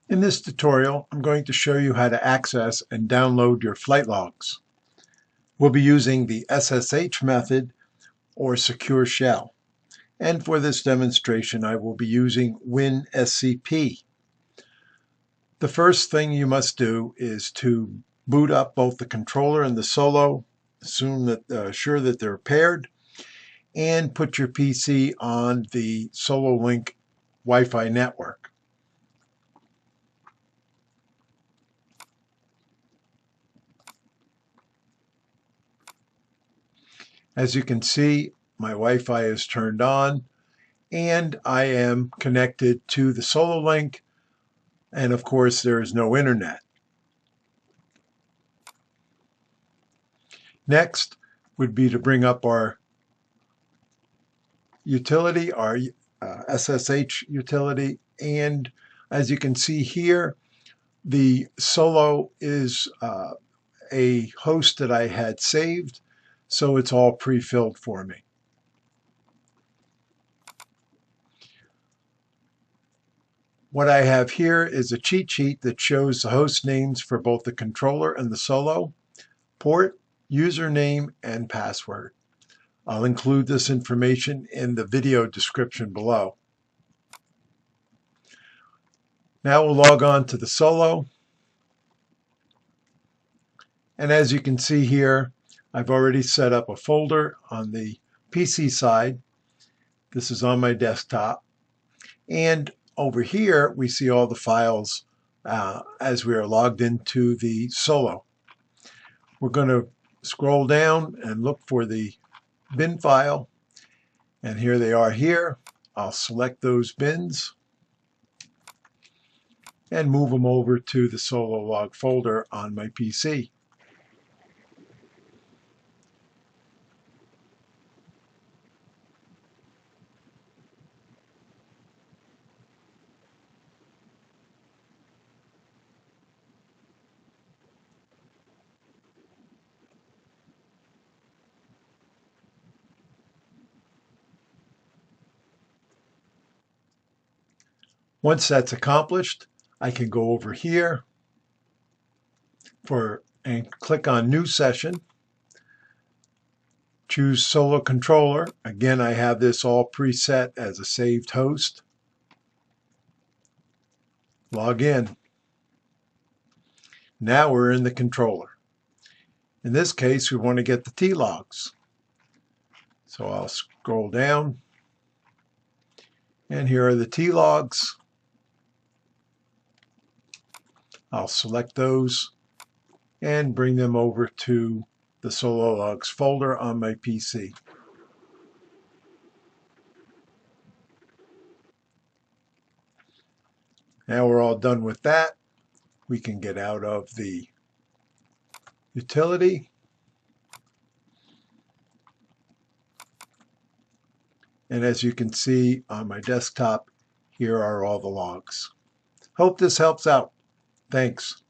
In this tutorial, I'm going to show you how to access and download your flight logs. We'll be using the SSH method or secure shell. And for this demonstration, I will be using WinSCP. The first thing you must do is to boot up both the controller and the solo, sure that they're paired, and put your PC on the SoloLink Wi-Fi network. As you can see, my Wi-Fi is turned on and I am connected to the SoloLink, and of course there is no internet. Next would be to bring up our utility, our SSH utility, and as you can see here, the Solo is a host that I had saved, so it's all pre-filled for me. What I have here is a cheat sheet that shows the host names for both the controller and the Solo, port, username, and password. I'll include this information in the video description below. Now we'll log on to the Solo. And as you can see here, I've already set up a folder on the PC side. This is on my desktop. And over here, we see all the files as we are logged into the Solo. We're going to scroll down and look for the bin file. And here they are here. I'll select those bins and move them over to the Solo log folder on my PC. Once that's accomplished, I can go over here and click on New Session. Choose Solo Controller. Again, I have this all preset as a saved host. Log in. Now we're in the controller. In this case, we want to get the T-logs. So I'll scroll down, and here are the T-logs. I'll select those and bring them over to the Solo Logs folder on my PC. Now we're all done with that. We can get out of the utility. And as you can see on my desktop, here are all the logs. Hope this helps out. Thanks.